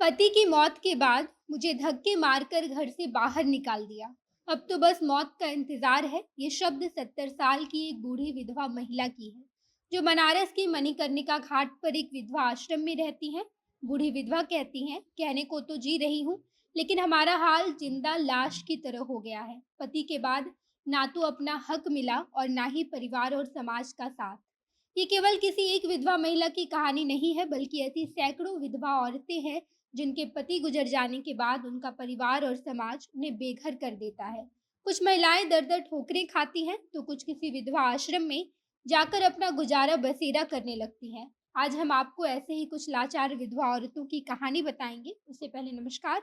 पति की मौत के बाद मुझे धक्के मारकर घर से बाहर निकाल दिया। अब तो बस मौत का इंतजार है। ये शब्द 70 साल की एक बूढ़ी विधवा महिला की है, जो बनारस की मणिकर्णिका घाट पर एक विधवा आश्रम में रहती हैं। बूढ़ी विधवा कहती हैं, कहने को तो जी रही हूँ, लेकिन हमारा हाल जिंदा लाश की तरह हो गया है। पति के बाद ना तो अपना हक मिला और ना ही परिवार और समाज का साथ। ये केवल किसी एक विधवा महिला की कहानी नहीं है, बल्कि ऐसी सैकड़ों विधवा औरतें हैं जिनके पति गुजर जाने के बाद उनका परिवार और समाज उन्हें बेघर कर देता है। कुछ महिलाएं दर दर ठोकरें खाती हैं, तो कुछ किसी विधवा आश्रम में जाकर अपना गुजारा बसेरा करने लगती हैं। आज हम आपको ऐसे ही कुछ लाचार विधवा औरतों की कहानी बताएंगे। उससे पहले नमस्कार,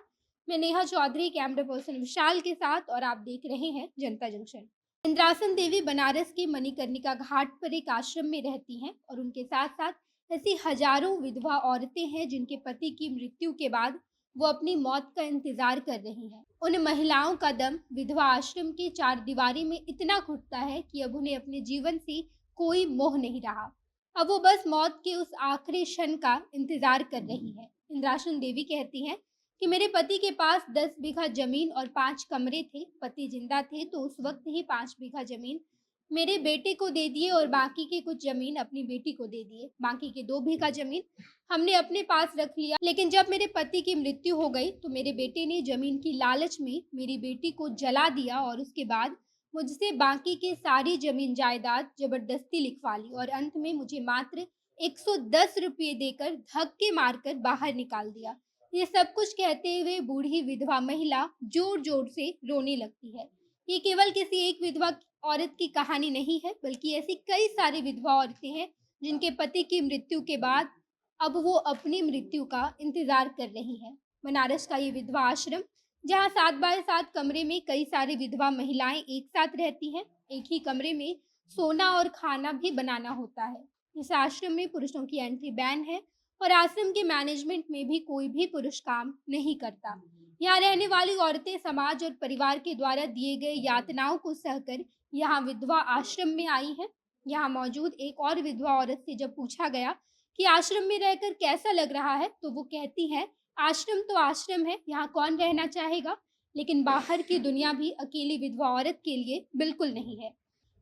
मैं नेहा चौधरी, कैमरा पर्सन विशाल के साथ, और आप देख रहे हैं जनता जंक्शन। इंद्रासन देवी बनारस के मणिकर्णिका घाट पर एक आश्रम में रहती हैं, और उनके साथ साथ ऐसी हजारों विधवा औरतें हैं जिनके पति की मृत्यु के बाद वो अपनी मौत का इंतजार कर रही हैं। उन महिलाओं का दम विधवा आश्रम की चार दीवारी में इतना घुटता है कि अब उन्हें अपने जीवन से कोई मोह नहीं रहा। अब वो बस मौत के उस आखिरी क्षण का इंतजार कर रही है। इंद्रासन देवी कहती हैं कि मेरे पति के पास 10 बीघा जमीन और 5 कमरे थे। पति जिंदा थे तो उस वक्त ही 5 बीघा जमीन मेरे बेटे को दे दिए और बाकी की कुछ जमीन अपनी बेटी को दे दिए। बाकी के 2 बीघा जमीन हमने अपने पास रख लिया। लेकिन जब मेरे पति की मृत्यु हो गई तो मेरे बेटे ने जमीन की लालच में मेरी बेटी को जला दिया, और उसके बाद मुझसे बाकी की सारी जमीन जायदाद जबरदस्ती लिखवा ली, और अंत में मुझे मात्र 110 रुपये देकर धक्के मारकर बाहर निकाल दिया। ये सब कुछ कहते हुए बूढ़ी विधवा महिला जोर जोर से रोने लगती है। ये केवल किसी एक विधवा औरत की कहानी नहीं है, बल्कि ऐसी कई सारी विधवा औरतें हैं जिनके पति की मृत्यु के बाद अब वो अपनी मृत्यु का इंतजार कर रही हैं। बनारस का ये विधवा आश्रम, जहाँ 7 बाय 7 कमरे में कई सारी विधवा महिलाएं एक साथ रहती हैं। एक ही कमरे में सोना और खाना भी बनाना होता है। इस आश्रम में पुरुषों की एंट्री बैन है, और आश्रम के मैनेजमेंट में भी कोई भी पुरुष काम नहीं करता। यहाँ रहने वाली औरतें समाज और परिवार के द्वारा दिए गए यातनाओं को सहकर यहाँ विधवा आश्रम में आई हैं। यहाँ मौजूद एक और विधवा औरत से जब पूछा गया कि आश्रम में रहकर कैसा लग रहा है, तो वो कहती है, आश्रम तो आश्रम है, यहाँ कौन रहना चाहेगा, लेकिन बाहर की दुनिया भी अकेली विधवा औरत के लिए बिल्कुल नहीं है।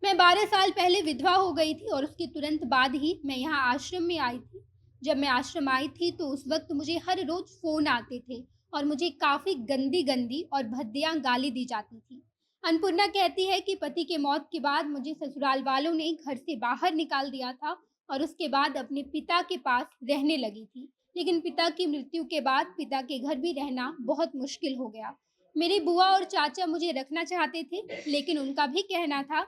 मैं 12 साल पहले विधवा हो गई थी, और उसके तुरंत बाद ही मैं यहाँ आश्रम में आई थी। जब मैं आश्रम आई थी तो उस वक्त मुझे हर रोज फोन आते थे, और मुझे काफी गंदी गंदी और भद्दियां गाली दी जाती थी। अन्नपूर्णा कहती है कि पति के मौत के बाद मुझे ससुराल वालों ने घर से बाहर निकाल दिया था, और उसके बाद अपने पिता के पास रहने लगी थी। लेकिन पिता की मृत्यु के बाद पिता के घर भी रहना बहुत मुश्किल हो गया। मेरी बुआ और चाचा मुझे रखना चाहते थे, लेकिन उनका भी कहना था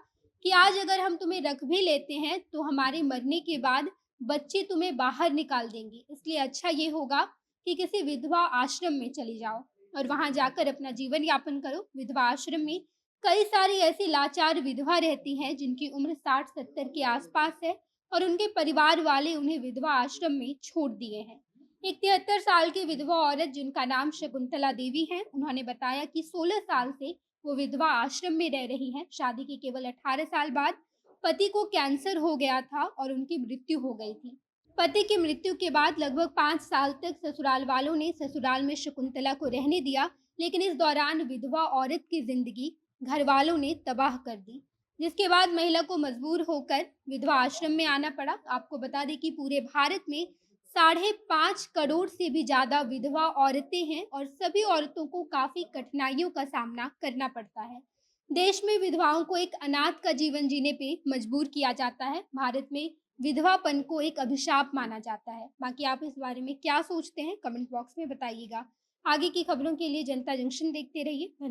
कि आज अगर हम तुम्हें रख भी लेते हैं तो हमारे मरने के बाद बच्चे तुम्हें बाहर निकाल देंगे, इसलिए अच्छा ये होगा कि किसी विधवा आश्रम में चली जाओ और वहां जाकर अपना जीवन यापन करो। विधवा आश्रम में कई सारी ऐसी लाचार विधवा रहती हैं जिनकी उम्र 60-70 के आसपास है, और उनके परिवार वाले उन्हें विधवा आश्रम में छोड़ दिए हैं। एक 73 साल की विधवा औरत जिनका नाम शकुंतला देवी है, उन्होंने बताया कि 16 साल से वो विधवा आश्रम में रह रही हैं। शादी के केवल 18 साल बाद पति को कैंसर हो गया था और उनकी मृत्यु हो गई थी। पति की मृत्यु के बाद लगभग 5 साल तक ससुराल वालों ने ससुराल में शकुंतला को रहने दिया, लेकिन इस दौरान विधवा औरत की जिंदगी घर वालों ने तबाह कर दी, जिसके बाद महिला को मजबूर होकर विधवा आश्रम में आना पड़ा। आपको बता दें कि पूरे भारत में 5.5 करोड़ से भी ज्यादा विधवा औरतें हैं, और सभी औरतों को काफी कठिनाइयों का सामना करना पड़ता है। देश में विधवाओं को एक अनाथ का जीवन जीने पे मजबूर किया जाता है। भारत में विधवापन को एक अभिशाप माना जाता है। बाकी आप इस बारे में क्या सोचते हैं, कमेंट बॉक्स में बताइएगा। आगे की खबरों के लिए जनता जंक्शन देखते रहिए। धन्यवाद।